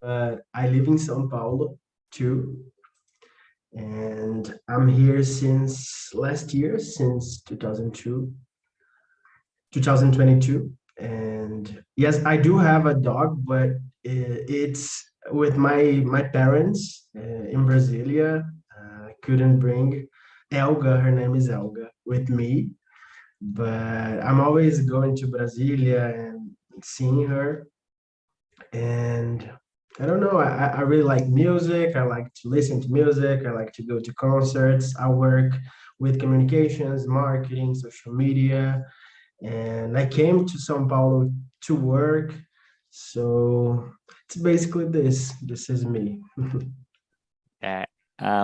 but I live in São Paulo too, and I'm here since last year, since 2022. And yes, I do have a dog, but it's with my parents in Brasilia. I couldn't bring Elga, her name is Elga, with me, but I'm always going to Brasilia and seeing her. And I don't know, I really like music. I like to listen to music. I like to go to concerts. I work with communications, marketing, social media, and I came to São Paulo to work. So it's basically this. This is me. Yeah.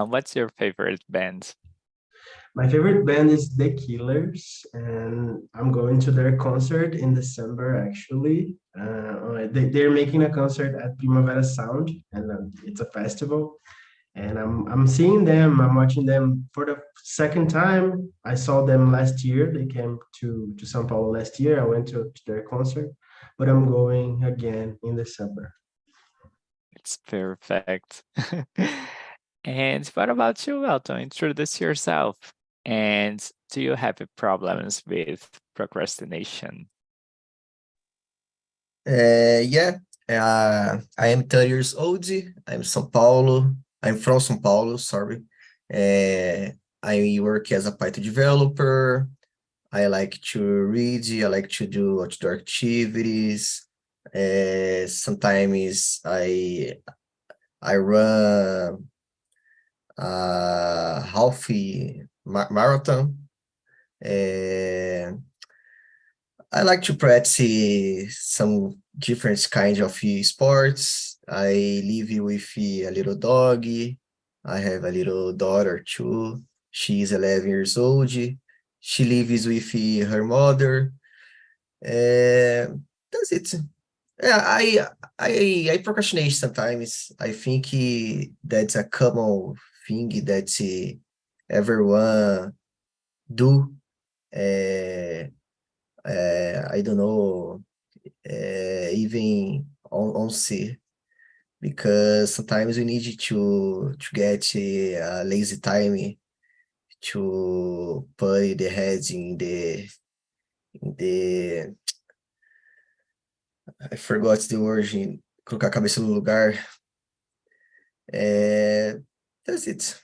What's your favorite band? My favorite band is The Killers, and I'm going to their concert in December, actually. They're making a concert at Primavera Sound, and it's a festival. And I'm seeing them. I'm watching them for the second time. I saw them last year. They came to São Paulo last year. I went to their concert, but I'm going again in December. It's perfect. And what about you, Elton? Introduce yourself. And do you have problems with procrastination? Yeah, I am 30 years old. I'm São Paulo. I'm from São Paulo, sorry. I work as a Python developer. I like to read. I like to do outdoor activities. Sometimes I run a half marathon. Uh, I like to practice some different kinds of sports. I live with a little dog. I have a little daughter too. She's 11 years old. She lives with her mother. That's it. Yeah, I procrastinate sometimes. I think that's a common thing that everyone do. Uh, I don't know, even on C, because sometimes we need to get a lazy time to put the heads in the I forgot the word, colocar a cabeça no lugar. That's it.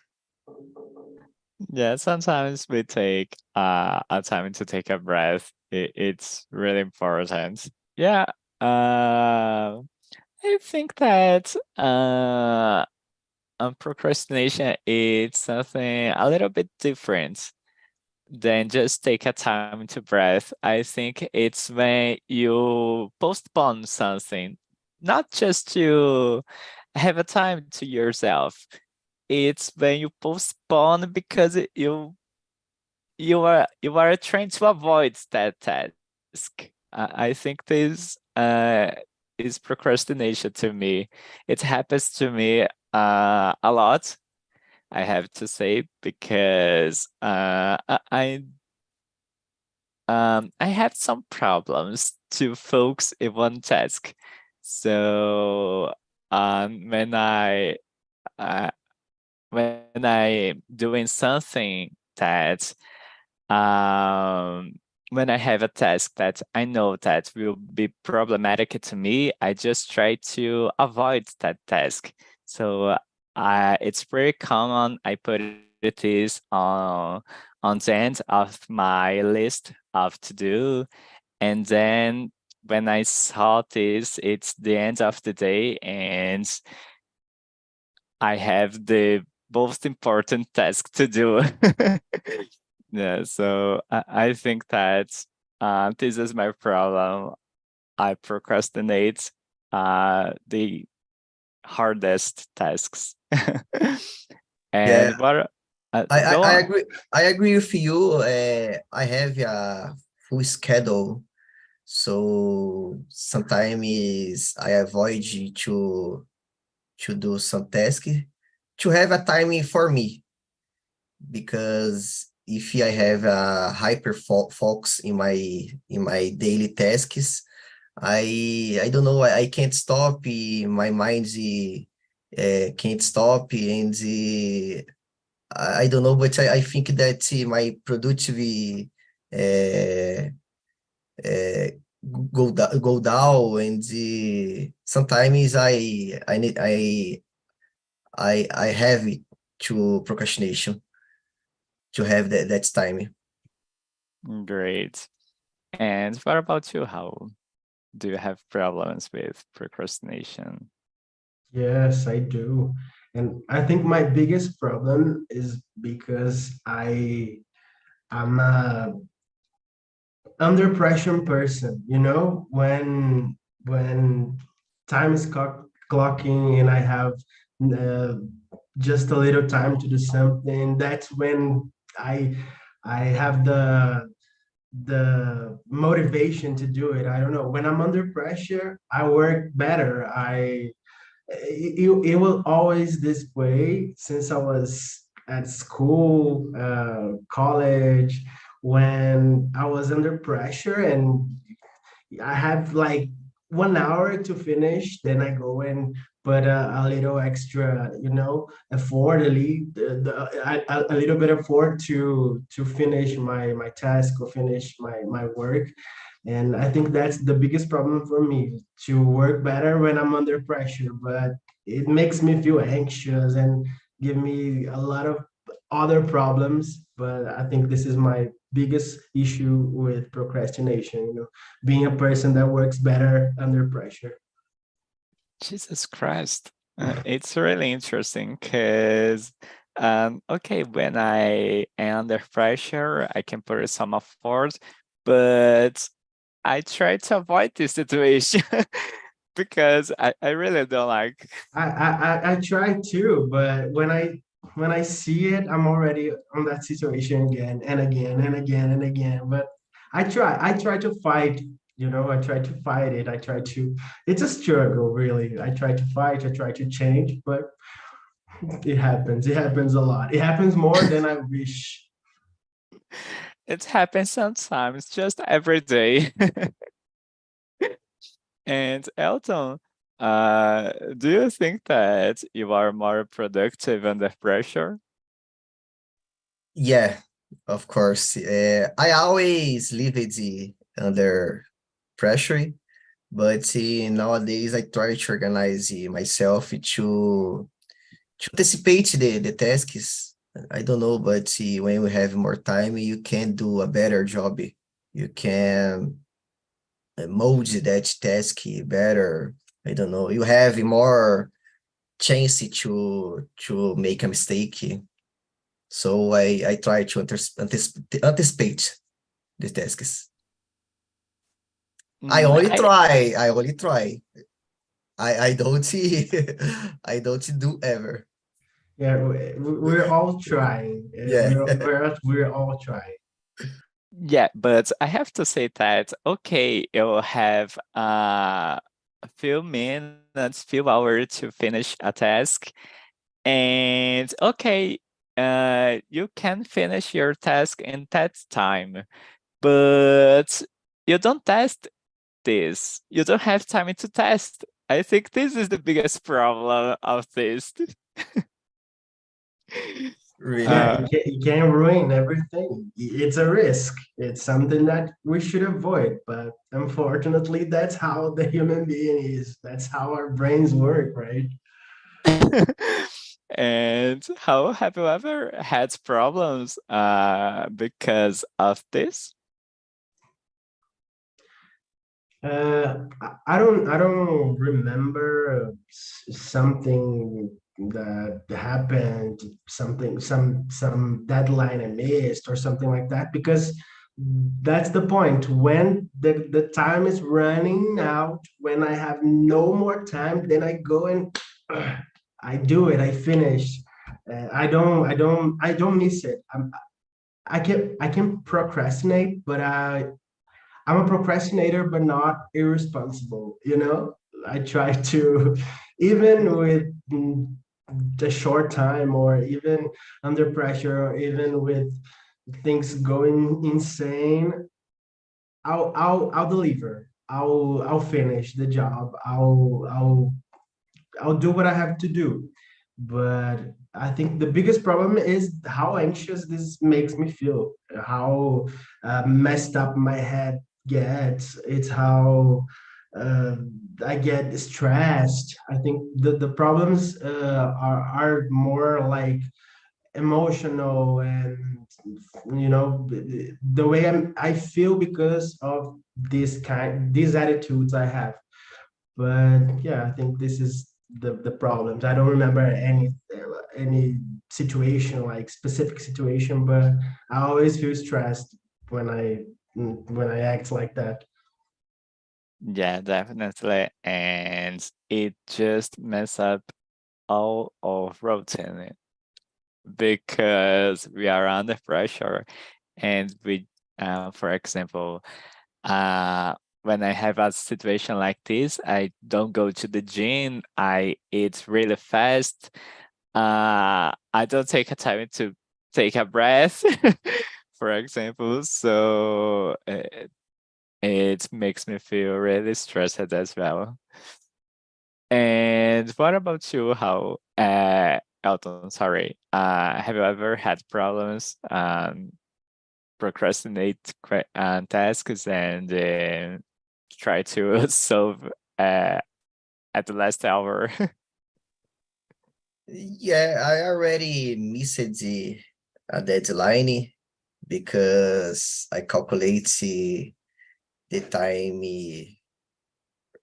Yeah, sometimes we take a time to take a breath. It's really important. Yeah, I think that procrastination is something a little bit different than just take a time to breath. I think it's when you postpone something, not just to have a time to yourself. It's when you postpone because you are trying to avoid that task. I think this is procrastination to me. It happens to me a lot, I have to say, because I have some problems to focus in one task. So when uh, I doing something that when I have a task that I know that will be problematic to me, I just try to avoid that task. So it's very common. I put it is on the end of my list of to do, and then when I saw this, it's the end of the day, and I have the most important task to do. Yeah, so I think that this is my problem. I procrastinate the hardest tasks. Yeah, And what I, go I on. agree. I agree with you. I have a full schedule, so sometimes I avoid to do some task to have a timing for me, because if I have a hyper focus in my daily tasks, I don't know, I can't stop, my mind can't stop, and I don't know, but I think that my productivity uh, uh, go down, and sometimes I need I have it to procrastination to have that time. Great. And what about you? How do you have problems with procrastination? Yes, I do. And I think my biggest problem is because I'm a under pressure person, you know, when time is clocking and I have uh, just a little time to do something, that's when I I have the motivation to do it. I don't know. When I'm under pressure, I work better. It was always this way since I was at school, college, when I was under pressure and I have like 1 hour to finish, then I go and put a little extra, you know, effort, a little bit of effort to finish my task or finish my work. And I think that's the biggest problem for me, to work better when I'm under pressure, but it makes me feel anxious and give me a lot of other problems. But I think this is my biggest issue with procrastination, you know, being a person that works better under pressure. Jesus Christ. It's really interesting because, okay, when I am under pressure, I can put some effort, but I try to avoid this situation because I really don't like. I try to, but when I see it, I'm already on that situation again and again and again and again. But I try to fight, you know, I try to fight it. I try to, it's a struggle, really. I try to fight, I try to change, but it happens. It happens a lot. It happens more than I wish. It happens sometimes, just every day. And Elton, do you think that you are more productive under pressure? Yeah, of course. I always leave it under pressure, but nowadays I try to organize myself to anticipate the tasks. I don't know, but when we have more time, you can do a better job. You can mold that task better. I don't know. You have more chance to make a mistake. So I try to anticipate the tasks. I Mm, only I try. I only try. I don't I don't do ever. Yeah, we're all trying. Yeah. We're all trying. Yeah, but I have to say that okay, you'll have a few minutes, few hours to finish a task, and okay, you can finish your task in that time, but you don't test this. You don't have time to test. I think this is the biggest problem of this. Yeah, Really. Uh, it can ruin everything. It's a risk. It's something that we should avoid. But unfortunately, that's how the human being is. That's how our brains work, right? and how have you ever had problems because of this? I don't remember something that happened, some deadline I missed or something like that, because that's the point. When the time is running out, when I have no more time, then I go and I do it. I finish. I don't miss it. I can procrastinate, but I'm a procrastinator, but not irresponsible. You know, I try to, even with the short time, or even under pressure, or even with things going insane, I'll deliver. I'll finish the job. I'll do what I have to do. But I think the biggest problem is how anxious this makes me feel, how messed up my head gets. It's how uh, I get stressed. I think the problems are more like emotional, and the way I feel because of these attitudes I have. But yeah, I think this is the problems. I don't remember any situation, like specific situation, but I always feel stressed when I act like that. Yeah, definitely. And it just mess up all of routine because we are under pressure. And for example, when I have a situation like this, I don't go to the gym. I eat really fast. I don't take a time to take a breath, for example. So it makes me feel really stressed as well. And what about you? How, Elton, sorry. Have you ever had problems procrastinate tasks and try to solve at the last hour? Yeah, I already missed a deadline because I calculate the time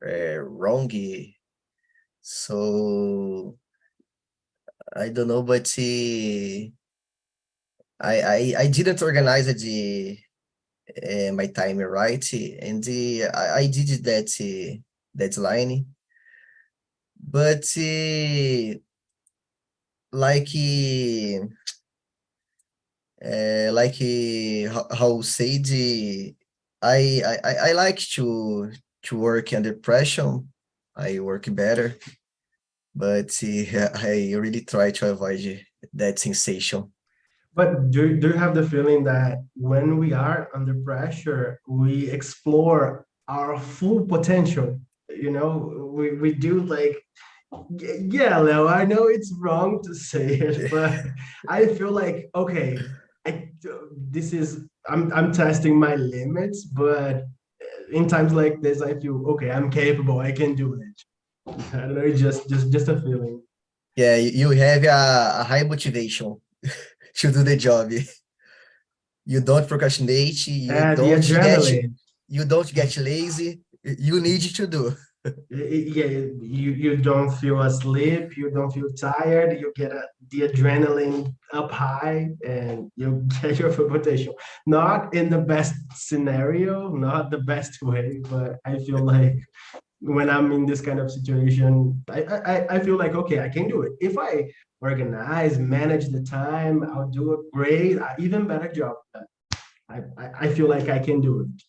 wrong. So I don't know, but I didn't organize my time right, and I did that deadline, but like how said, I like to work under pressure. I work better, but I really try to avoid that sensation. But do you have the feeling that when we are under pressure, we explore our full potential? We do like, yeah, Leo, I know it's wrong to say it, but I feel like, okay, this is, I'm testing my limits, but in times like this, I feel, okay, I'm capable, I can do it. I don't know, it's just a feeling. Yeah, you have a high motivation to do the job. You don't procrastinate, The adrenaline. you don't get lazy. You need to do. Yeah, you don't feel asleep, you don't feel tired, you get the adrenaline up high, and you get your full potential. Not in the best scenario, not the best way, but I feel like when I'm in this kind of situation, I feel like, okay, I can do it. If I organize, manage the time, I'll do a great, even better job. I feel like I can do it.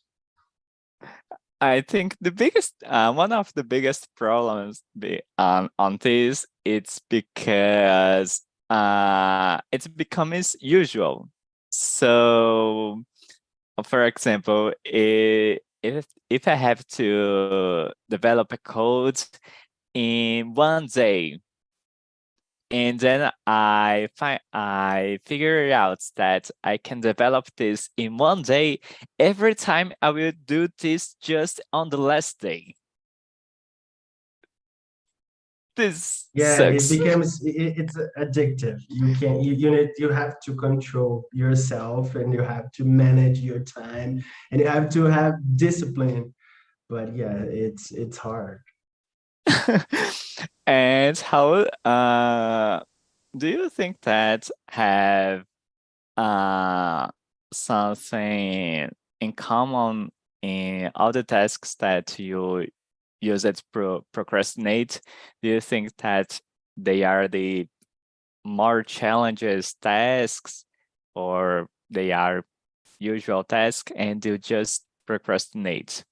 I think one of the biggest problems on this, it's because it becomes usual. So, for example, if I have to develop a code in one day, and then I figure out that I can develop this in one day. Every time I will do this just on the last day. This Yeah, it sucks. becomes it's addictive. You can't you have to control yourself, and you have to manage your time, and you have to have discipline. But yeah, it's hard. And how do you think that have uh something in common in all the tasks that you use it procrastinate? Do you think that they are the more challenges tasks, or they are usual tasks and you just procrastinate?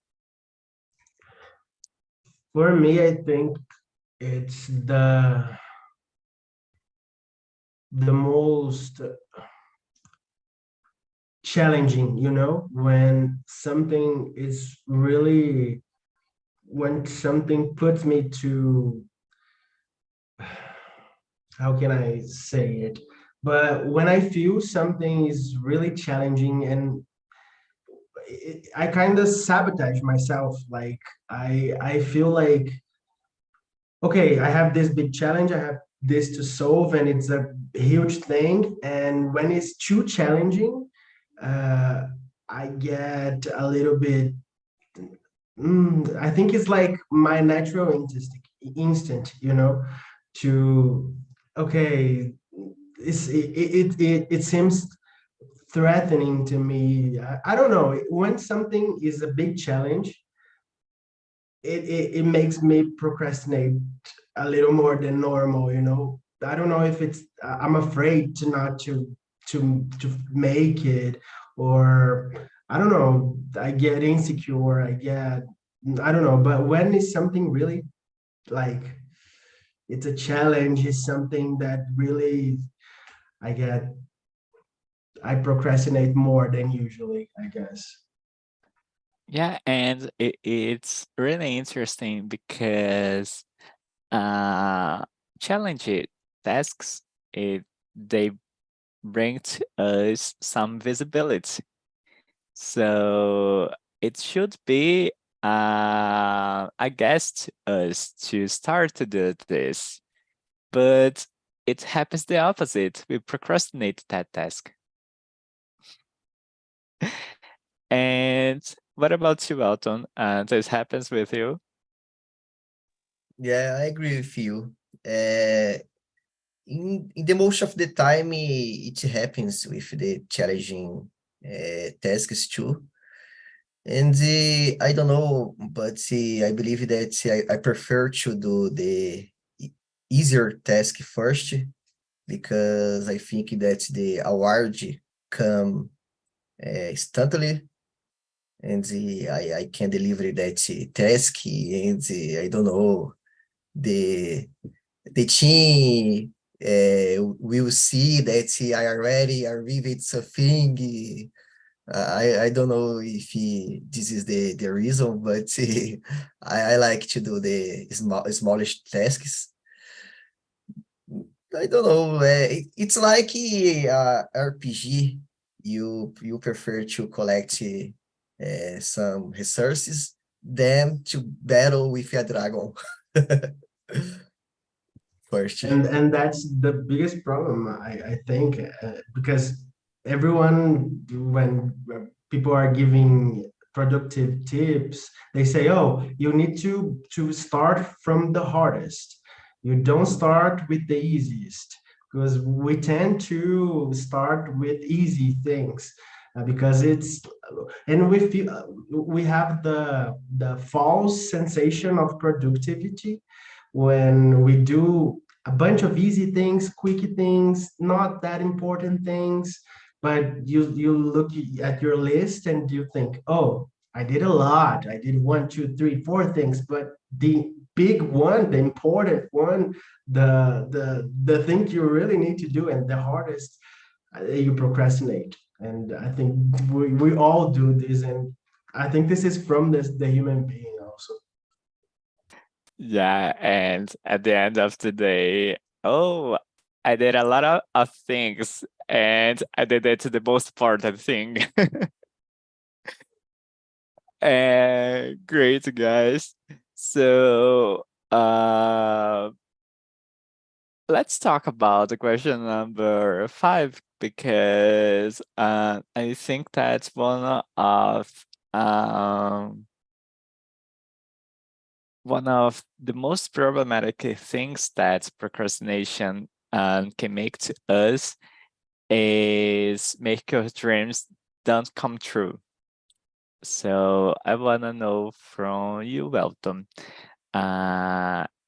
For me, I think it's the most challenging, when something is really when something puts me to, how can I say it? But when I feel something is really challenging and I kind of sabotage myself. Like I feel like, okay, I have this big challenge, I have this to solve, and it's a huge thing. And when it's too challenging, uh, I get a little bit. I think it's like my natural instinct, to, okay, it seems threatening to me. I don't know. When something is a big challenge, it makes me procrastinate a little more than normal. I don't know if it's I'm afraid to not to make it, or I don't know, I get insecure, I don't know. But when it's something really, like, it's a challenge, it's something that really I get I procrastinate more than usually, I guess. Yeah, and it's really interesting because uh, challenging tasks, they bring to us some visibility. So it should be, I guess, to us to start to do this, but it happens the opposite. We procrastinate that task. And what about you, Elton? This happens with you? Yeah, I agree with you. In the most of the time, it happens with the challenging tasks too. And I don't know, but I believe that I prefer to do the easier task first, because I think that the award come instantly, and I can deliver that task, and I don't know, the team will see that I already arrived something. I don't know if this is the reason, but I like to do the smallest tasks. I don't know. It's like RPG. You prefer to collect some resources than to battle with a dragon first. And that's the biggest problem, I think, because everyone, when people are giving productive tips, they say, oh, you need to start from the hardest, you don't start with the easiest, because we tend to start with easy things, because it's, and we feel, we have the false sensation of productivity when we do a bunch of easy things, quick things, not that important things. But you look at your list and you think, oh, I did a lot. I did one, two, three, four things. But the big one, the important one, the thing you really need to do, and the hardest, you procrastinate. And I think we all do this, and I think this is from the human being also. Yeah, and at the end of the day, oh, I did a lot of things, and I did it to the most important thing. Great, guys. So, let's talk about the question number 5, because I think that's um, one of the most problematic things that procrastination can make to us is make your dreams don't come true. So I want to know from you, Welton,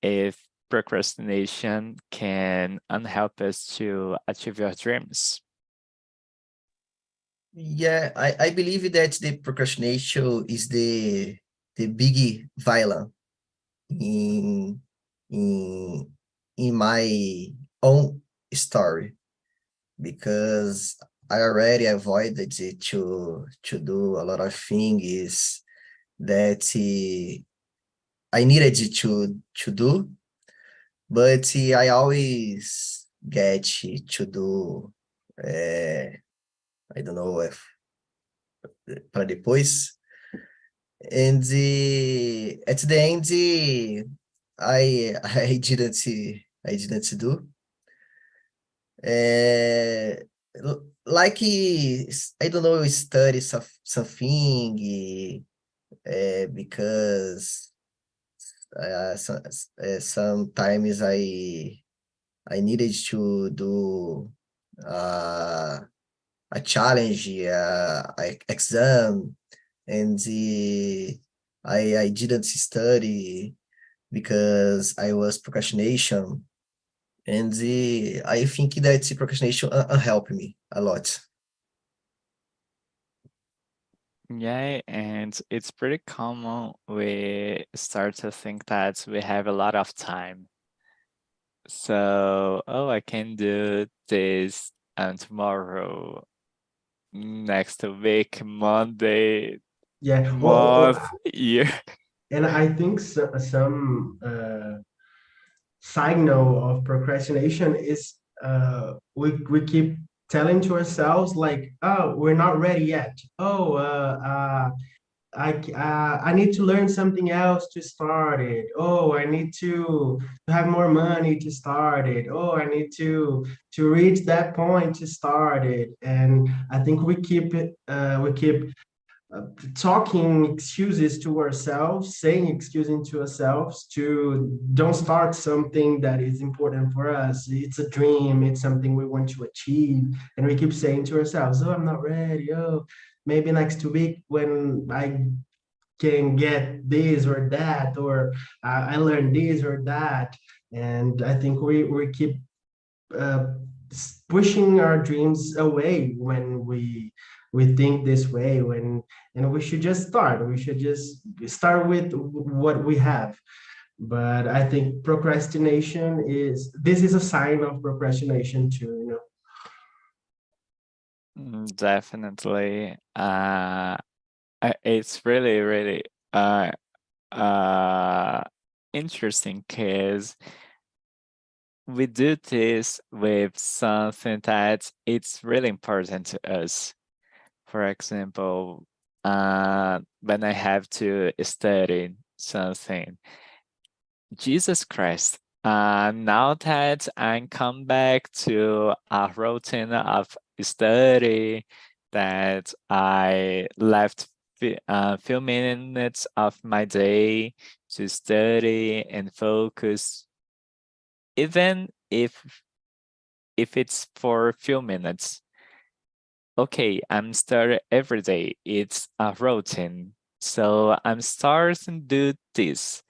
if procrastination can unhelp us to achieve your dreams. Yeah, I believe that the procrastination is the big villain in in in my own story, because I already avoided it to do a lot of things that I needed to do, but I always get to do, I don't know if para depois. And at the end, I didn't do. Like I don't know, study something because sometimes I needed to do a challenge, exam, and I didn't study because I was procrastination, and I think that procrastination helped me a lot. Yeah, and it's pretty common we start to think that we have a lot of time. So, oh, I can do this tomorrow, next week, Monday, Yeah. month, year. And I think some side note of procrastination is we keep telling to ourselves like, oh, we're not ready yet. Oh, I need to learn something else to start it. Oh, I need to have more money to start it. Oh, I need to reach that point to start it. And I think we keep talking excuses to ourselves, saying excuses to ourselves to don't start something that is important for us. It's a dream, it's something we want to achieve. And we keep saying to ourselves, oh, I'm not ready. Oh, maybe next week when I can get this or that, or I learn this or that. And I think we keep uh, pushing our dreams away when we think this way, when and we should just start with what we have. But I think procrastination is this is a sign of procrastination too, you know. Definitely. It's really, really uh, interesting because we do this with something that it's really important to us. For example, when I have to study something, Jesus Christ. Now that I come back to a routine of study, that I left a few minutes of my day to study and focus, even if it's for a few minutes. Okay, I'm starting every day. It's a routine. So I'm starting to do this,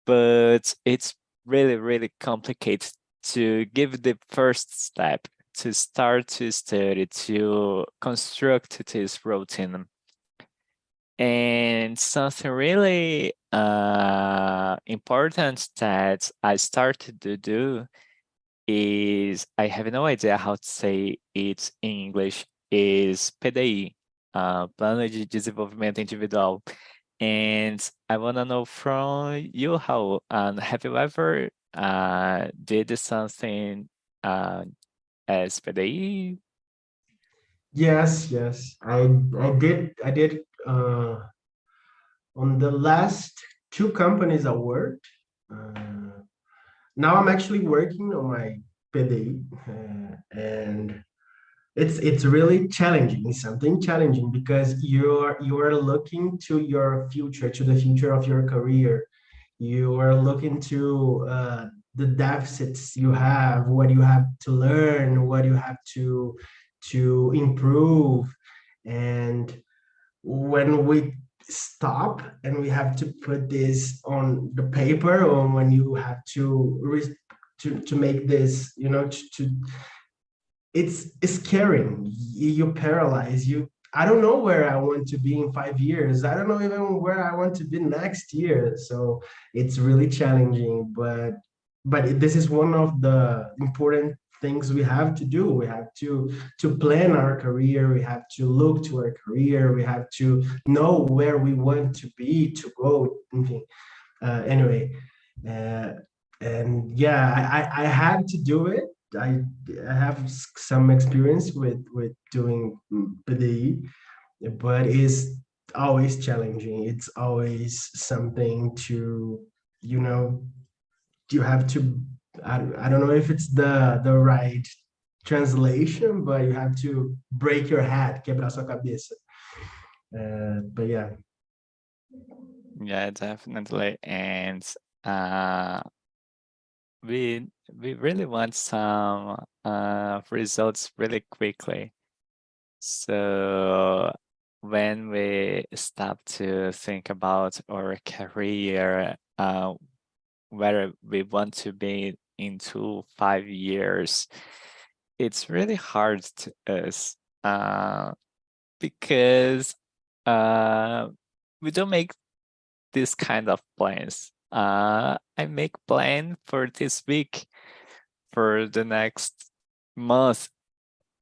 but it's really, really complicated to give the first step, to start to study, to construct this routine. And something really important that I started to do is, I have no idea how to say it in English, is PDI, Plano de Desenvolvimento Individual. And I want to know from you how, have you ever did something as PDI? Yes, I did on the last two companies I worked. Now I'm actually working on my PDI, and it's really challenging. It's something challenging because you're looking to your future, to the future of your career. You are looking to the deficits you have, what you have to learn, what you have to improve. And when we stop and we have to put this on the paper, or when you have to make this, you know, to it's scary. You paralyze you. I don't know where I want to be in 5 years. I don't know even where I want to be next year. So it's really challenging, but this is one of the important things we have to do. We have to plan our career. We have to look to our career. We have to know where we want to be to go. Anyway, uh, and yeah, I had to do it. I, I have some experience with doing PDI, but it's always challenging. It's always something to, you know, you have to, I don't know if it's the right translation, but you have to break your head, quebrar sua cabeça. But yeah. Yeah, definitely. And uh, we really want some results really quickly. So when we stop to think about our career, where we want to be in 5 years, it's really hard to us because we don't make this kind of plans. I make plan for this week, for the next month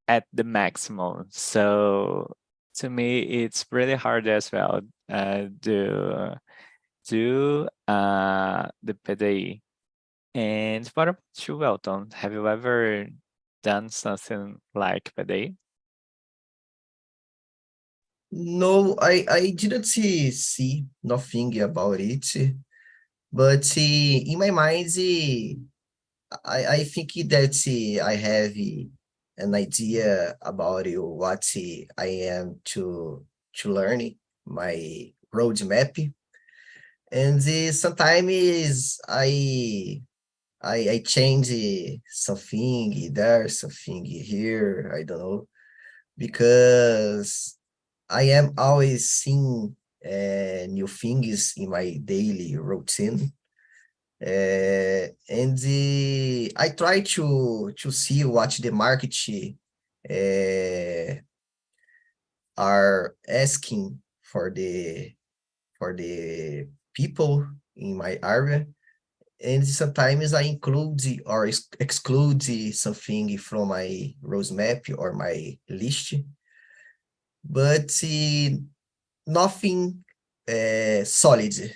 at the maximum. So to me, it's really hard as well to do the PDI. And what about you, Welton? Have you ever done something like PDI? No, I didn't see nothing about it, but in my mind, I think that I have an idea about what I am to learn, my roadmap, and sometimes I change something there, something here, I don't know, because I am always seeing new things in my daily routine. And I try to see what the market uh, are asking for the people in my area, and sometimes I include or exclude something from my roadmap or my list, but nothing solid.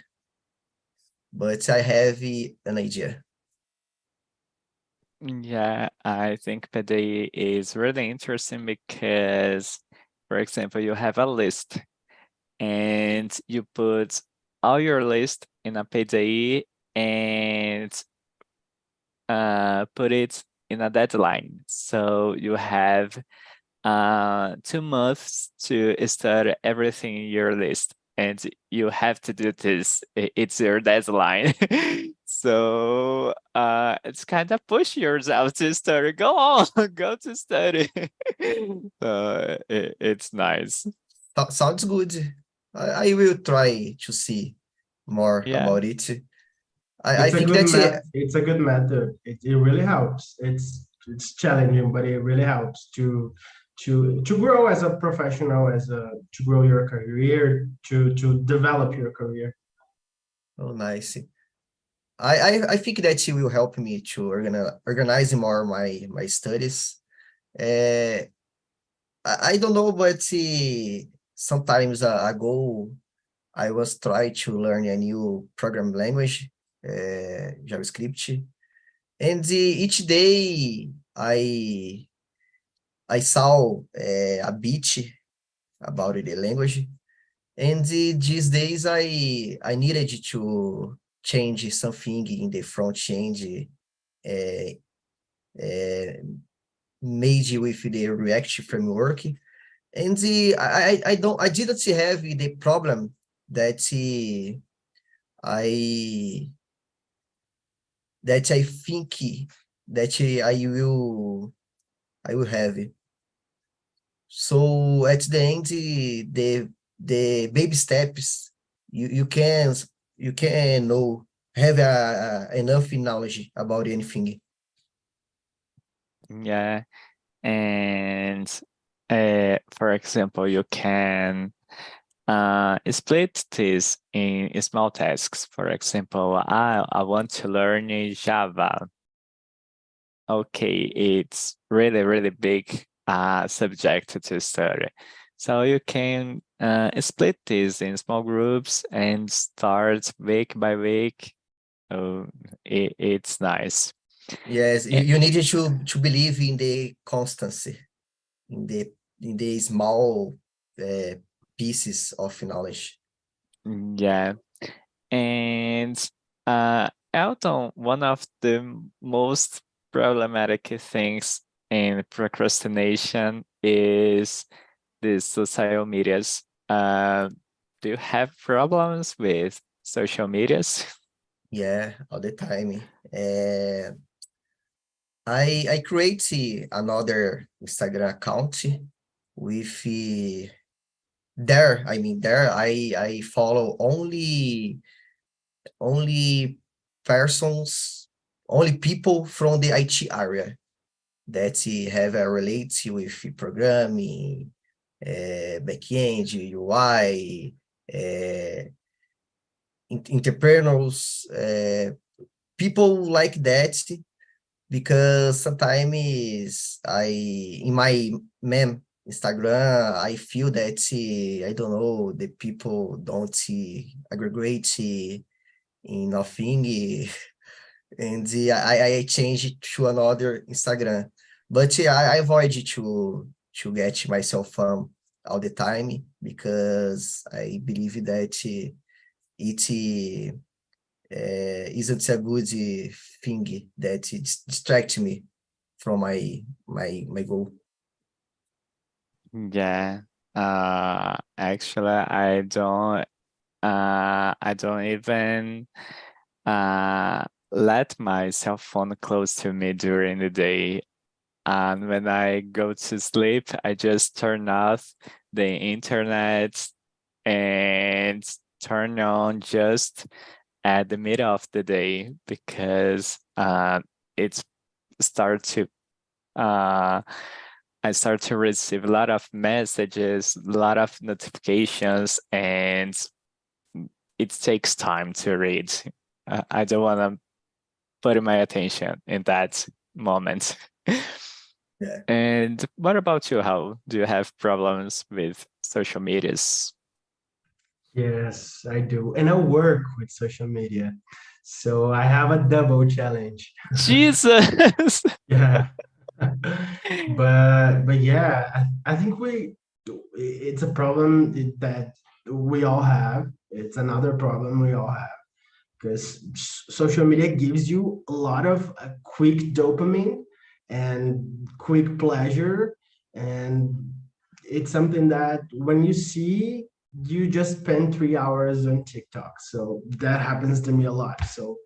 But I have an idea. Yeah, I think PDI is really interesting because, for example, you have a list and you put all your list in a PDI and put it in a deadline. So you have 2 months to study everything in your list, and you have to do this. It's your deadline. So it's kind of push yourself to study. Go on, go to study. It's nice. Sounds good. I will try to see more Yeah. about it. I think that It's a good method. It really helps. It's challenging, but it really helps to grow as a professional, to grow your career, to develop your career. oh nice. I think that it will help me to organize more my studies. Uh, I don't know, but sometimes ago I was trying to learn a new program language, JavaScript, and each day I saw a bit about the language, and these days I needed to change something in the front end, uh, made with the React framework, and I didn't have the problem that I I think that I will have. So at the end, the baby steps you can know have enough knowledge about anything. Yeah. And for example, you can split this in small tasks. For example, I want to learn Java. Okay, it's really, really big subject to study. So you can split this in small groups and start week by week. Oh, it's nice. Yes, Eh, you need to believe in the constancy, in the small pieces of knowledge. Yeah. And Elton, one of the most problematic things in procrastination is the social medias. Do you have problems with social medias? Yeah, all the time. I create another Instagram account with there. I mean, there I follow only persons, only people from the IT area that have a relate with programming, backend, UI, entrepreneurs, people like that, because sometimes in my mem Instagram, I feel that I don't know, the people don't aggregate in nothing, and I change it to another Instagram. But I avoid to get myself all the time, because I believe that it isn't a good thing that it distracts me from my goal. Yeah. Actually, I don't even let my cell phone close to me during the day. And when I go to sleep, I just turn off the internet and turn on just at the middle of the day, because it's start to uh, I start to receive a lot of messages, a lot of notifications, and it takes time to read. I don't want to put my attention in that moment. Yeah. And what about you? How do you have problems with social medias? Yes, I do. And I work with social media. So I have a double challenge. Jesus. Yeah. But yeah, I think it's a problem that we all have. It's another problem we all have, because social media gives you a lot of quick dopamine and quick pleasure, and it's something that when you see, you just spend 3 hours on TikTok. So that happens to me a lot. So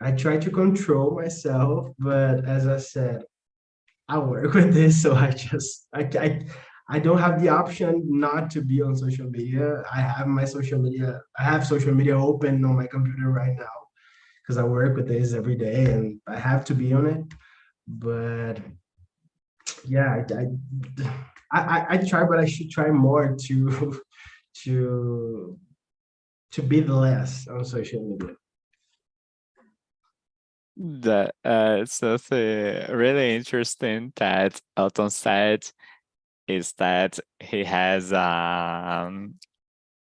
I try to control myself, but as I said, I work with this, so I don't have the option not to be on social media. I have social media open on my computer right now, because I work with this every day and I have to be on it. But yeah, I try, but I should try more to to be less on social media. That something really interesting that Elton said is that he has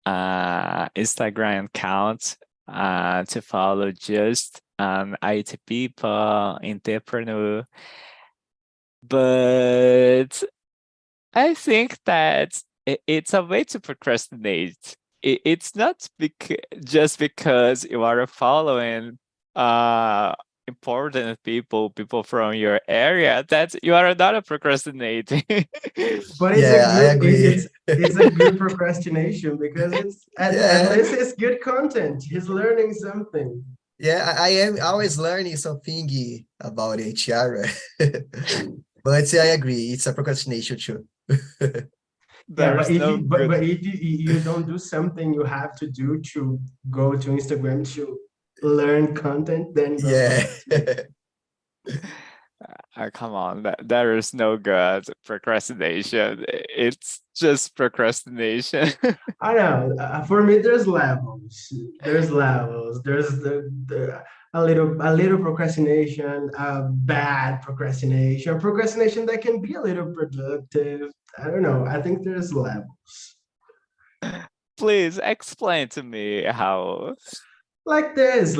Instagram account to follow just IT people, entrepreneur. But I think that it's a way to procrastinate. It's not just because you are following uh, important people from your area, that you are not procrastinating. But Yeah, I agree. it's a good procrastination, because it's at Yeah, least it's good content. He's learning something. yeah, I am always learning something about HR. But I agree, it's a procrastination too. Yeah, There is no good. but if you don't do something you have to do to go to Instagram to learn content, then you are Yeah. procrastinating. Come on, there is no good procrastination. It's just procrastination. I know. For me, there's levels. There's levels. There's a little procrastination, bad procrastination, procrastination that can be a little productive. I don't know. I think there's levels. Please explain to me how. It's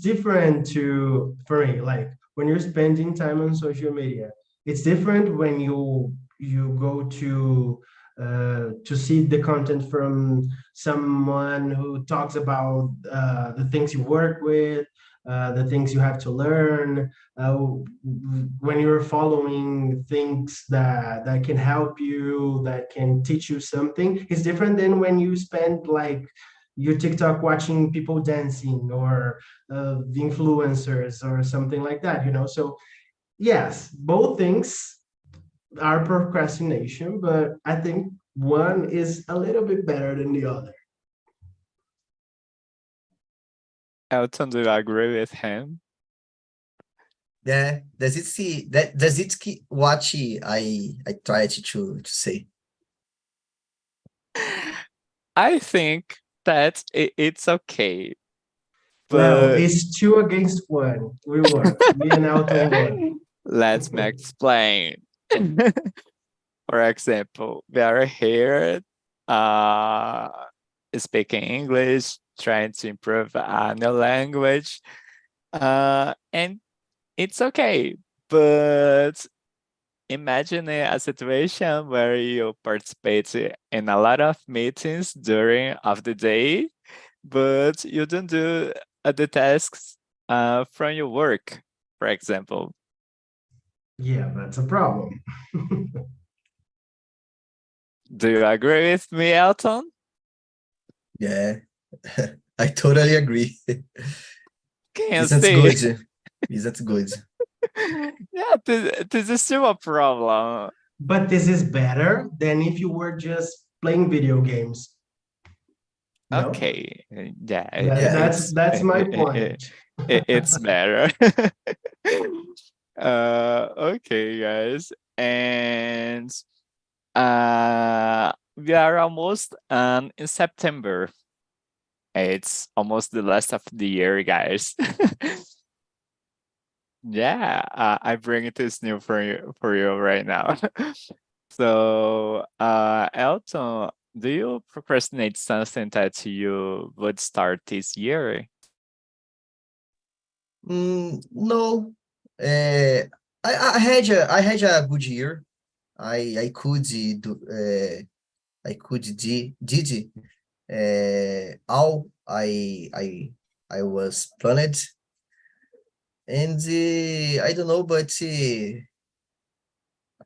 different to for me, like when you're spending time on social media, it's different when you go to see the content from someone who talks about the things you work with, the things you have to learn, when you're following things that can help you, that can teach you something. It's different than when you spend like your TikTok watching people dancing or the influencers or something like that, you know? So, yes, both things are procrastination, but I think one is a little bit better than the other. Elton, do you agree with him? Yeah, does it keep what I tried to say. I think that it's okay, Well, but it's two against one. We won. Me and Alton won. let me explain. For example, we are here uh, speaking English, trying to improve a new language, and it's okay. But imagine a situation where you participate in a lot of meetings during of the day, but you don't do the tasks from your work, for example. Yeah, that's a problem. Do you agree with me, Elton? Yeah, I totally agree. Can you Isn't see? good? Isn't good? Yeah, this is still a problem. But this is better than if you were just playing video games. No? Okay, yeah, That, Yeah, that's it's that's my point. it's better. Okay, guys, and we are almost in September. It's almost the last of the year, guys. Yeah, I bring this new for you right now. So, Elton, do you procrastinate something that you would start this year? no. Uh, I had a good year. I could do I could did all I was planned, and I don't know, but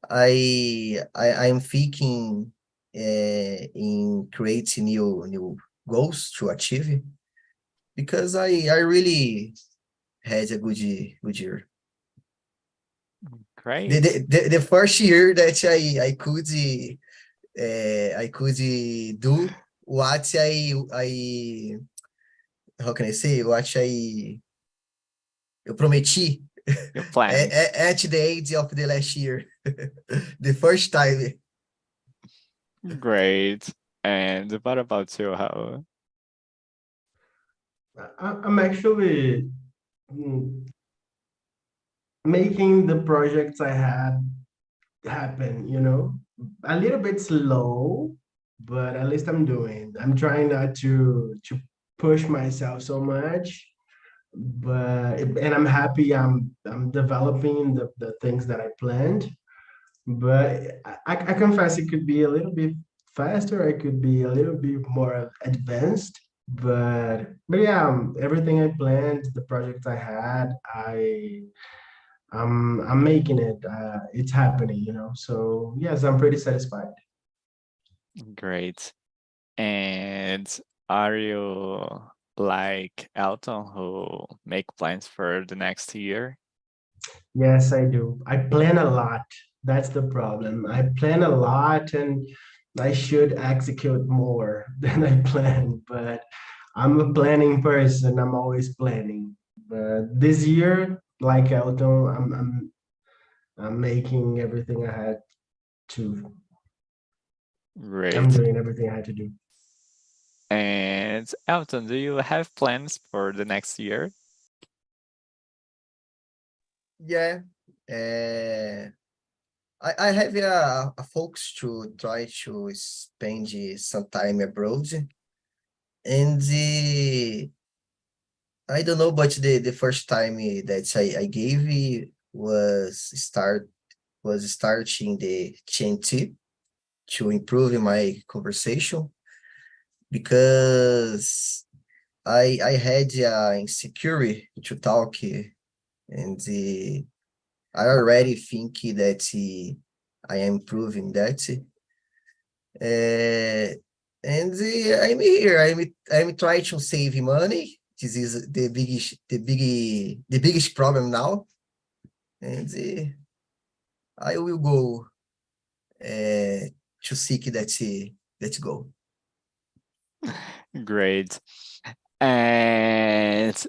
I'm thinking in creating new goals to achieve, because I really had a good year. Great. The first year that I could do what I how can I say, what eu prometi Your plans. at the age of the last year, the first time. Great. And what about you, how? I'm actually mm, making the projects I had happen, you know, a little bit slow, but at least I'm doing. I'm trying not to push myself so much, but and I'm happy I'm developing the things that I planned. But I confess it could be a little bit faster. I could be a little bit more advanced. But yeah, everything I planned, the projects I had, I'm making it. It's happening, you know. So yes, I'm pretty satisfied. Great. And are you like Elton who make plans for the next year? Yes, I do. I plan a lot. That's the problem. I plan a lot and I should execute more than I plan, but I'm a planning person. I'm always planning. But this year, like Elton, I'm making everything I had to. I'm Great. doing everything I had to do. And Elton, do you have plans for the next year? Yeah, uh, I have a focus to try to spend some time abroad, and I don't know, but the first time that I gave was starting the TNT to improve my conversation, because I had insecurity to talk, and I already think that I am improving that. Uh, and I'm here. I'm trying to save money. This is the biggest problem now. And I will go to seek that goal. Great. And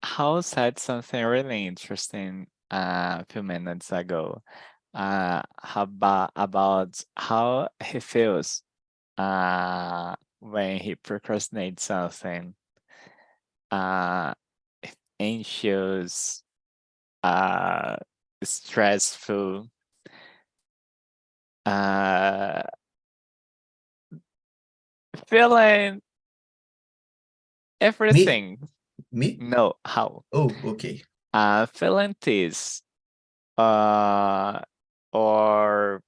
How said something really interesting a few minutes ago about how he feels when he procrastinates something, uh, anxious, uh, stressful, uh, feeling Me? everything. Me? No, how? Oh, okay. Feeling this, uh, or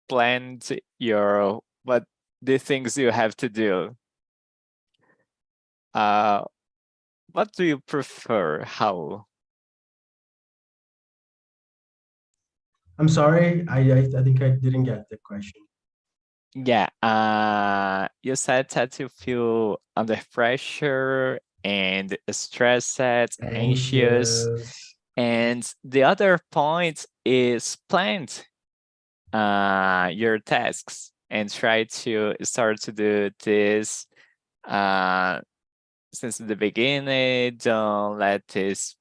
planned your what the things you have to do. Uh, what do you prefer? How? I'm sorry, I think I didn't get the question. Yeah, you said that you feel under pressure and stressed, anxious, Anxious. and the other point is planned your tasks and try to start to do this uh, since the beginning. Don't let this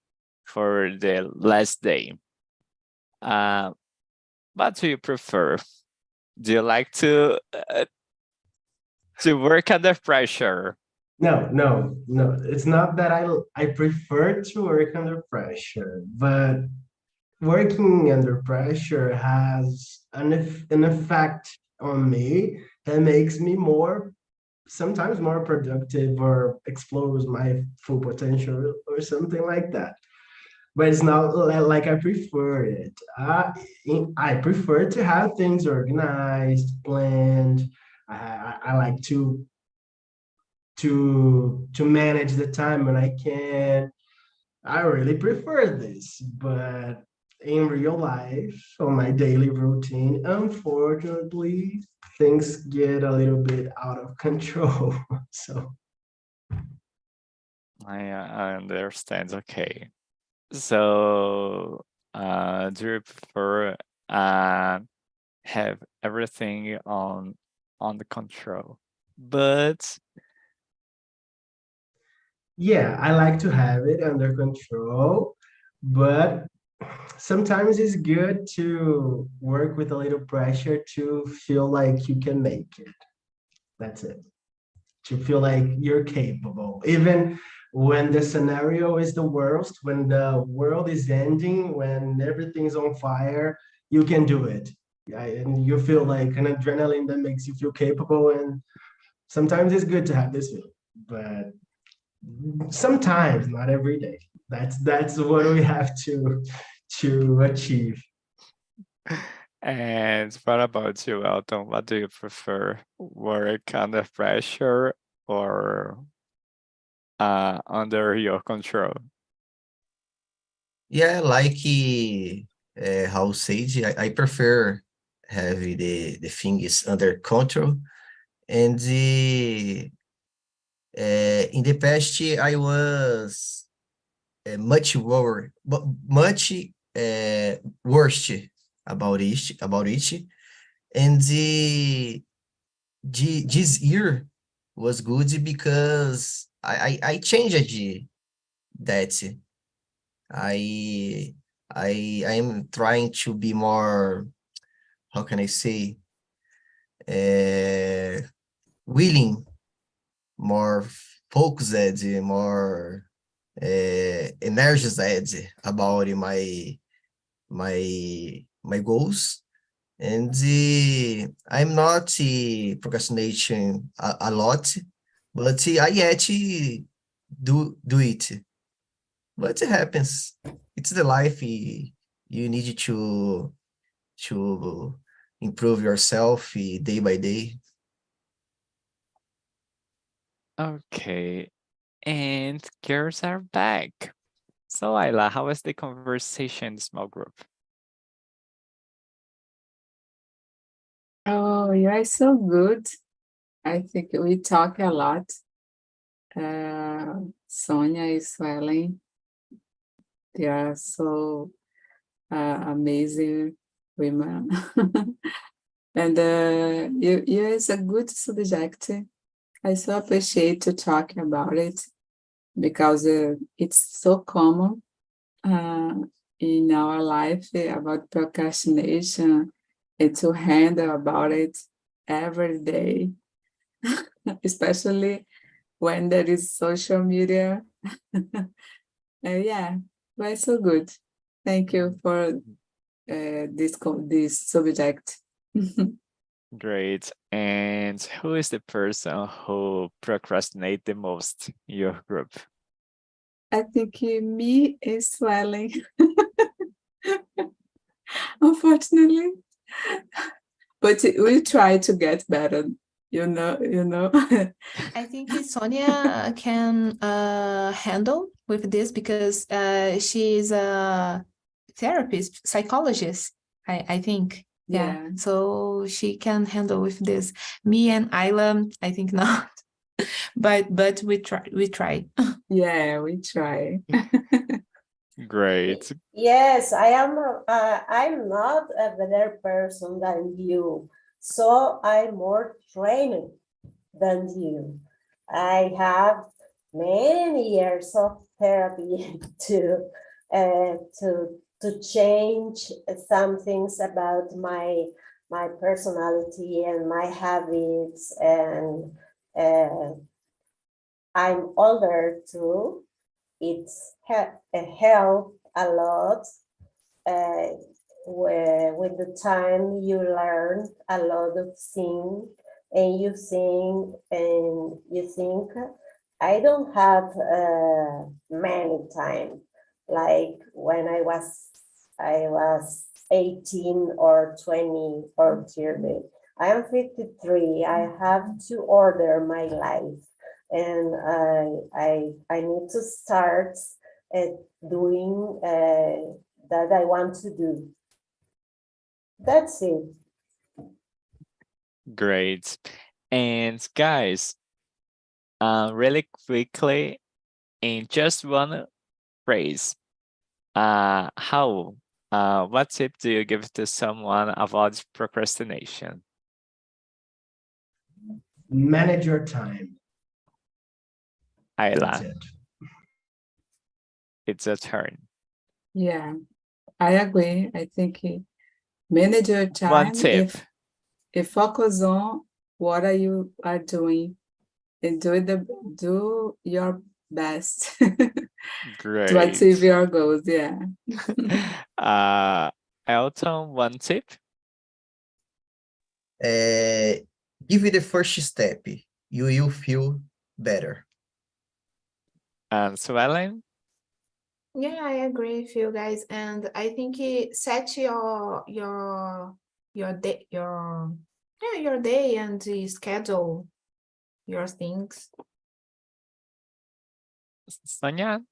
for the last day. Uh, what do you prefer? Do you like to work under pressure? No, no, no. It's not that I prefer to work under pressure, but working under pressure has an effect on me that makes me more sometimes more productive or explores my full potential or something like that. But it's not like I prefer it. I prefer to have things organized, planned. I like to manage the time when I can. I really prefer this, but in real life, on my daily routine, unfortunately, things get a little bit out of control. So I understand. Okay. So, do you prefer have everything on the control? But yeah, I like to have it under control, but sometimes it's good to work with a little pressure to feel like you can make it. That's it. To feel like you're capable. Even when the scenario is the worst, when the world is ending, when everything's on fire, you can do it. Yeah, and you feel like an adrenaline that makes you feel capable. And sometimes it's good to have this feeling, but sometimes, not every day. That's what we have to achieve. and what about you, Elton? What do you prefer? Work under pressure or under your control? Yeah, like how Sage, I prefer have the things under control. And in the past, I was much worse about it. And this year was good because I changed that. I I am trying to be more, how can I say, uh, willing, more focused, more. energized about my goals. And I'm not procrastinating a lot, but I yet do it. But it happens. It's the life. You need to improve yourself day by day. Okay, and girls are back. So, Ayla, how was the conversation in the small group? Oh, you are so good. I think we talk a lot. Sonia is Swelling. They are so amazing women. And you is a good subject. I so appreciate to talk about it because it's so common in our life about procrastination and to handle about it every day, especially when there is social media. Yeah, well, so good. Thank you for this subject. Great. And who is the person who procrastinate the most in your group? I think me is swelling, unfortunately, but we try to get better. You know. I think Sonia can handle with this because she is a therapist, psychologist, I think. Yeah. So she can handle with this. Me and Ayla, I think not. But we try. Yeah, we try. Great. Yes, I am. I'm not a better person than you, so I'm more trained than you. I have many years of therapy to change some things about my personality and my habits, and I'm older too. It's helped a lot. With the time you learn a lot of things, and you think I don't have many time like when I was 18 or 20 or 30. I am 53. I have to order my life, and I need to start doing that I want to do. That's it. Great. And guys, really quickly, in just one phrase, what tip do you give to someone about procrastination? Manage your time. That's Ayla, it. it's your turn. Yeah, I agree. I think manage your One time. tip. If focus on what you are doing and do your best to achieve Great. your goals. Yeah. Elton, one tip. Give it the first step. You will feel better. And Swellen? Yeah, I agree with you guys, and I think set your day your day and schedule your things. Sonia?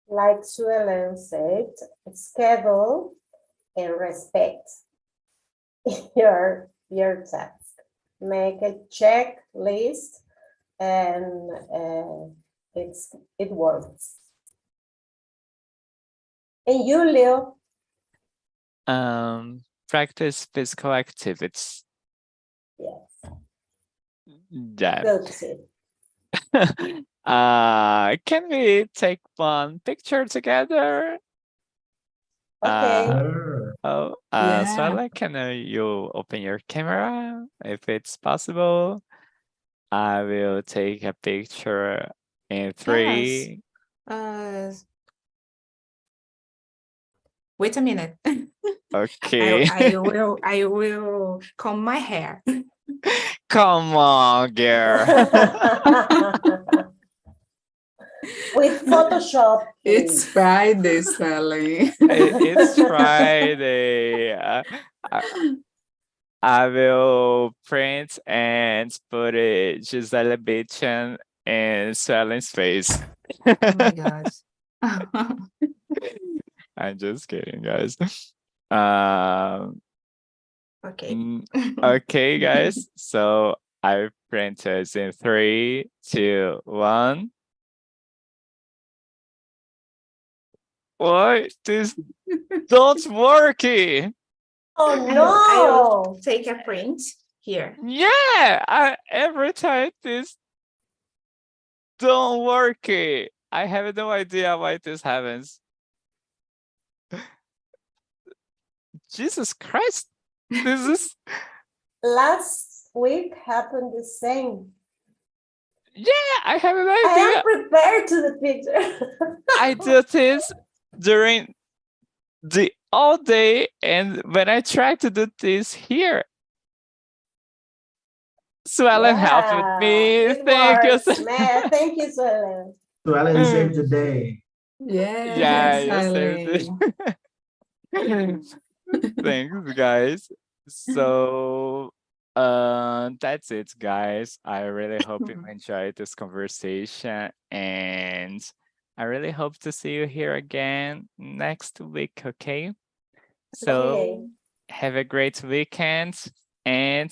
Like Sue Ellen said, schedule and respect your task. Make a checklist, and it works. And you, Leo? Practice physical activities. Yes, Yeah. good tip. Can we take one picture together? Okay. Sure. Yeah. Swella, can you open your camera if it's possible? I will take a picture in 3, Wait a minute. Okay. I will comb my hair. Come on, girl. With Photoshop, It's please. Friday, Sally. It's Friday. I will print and put it Gisele Bündchen in Swellen's face. Oh my gosh. I'm just kidding, guys. Um, Okay. okay, guys. So I printed in 3, 2, 1. Why this don't worky? Oh I will no! take a print here. Yeah, every time this don't worky. I have no idea why this happens. Jesus Christ. This is Last week happened the same. yeah, I have an I idea. am prepared to the picture. I do this during the all day, and when I try to do this here, Swellen help with me. It Thank you. works, man. Thank you, Suelen. So Ellen saved the day. Yeah, Yes, you saved Eileen. it. Thanks, guys. So, that's it, guys. I really hope you enjoyed this conversation, and I really hope to see you here again next week. Okay. So Okay. have a great weekend and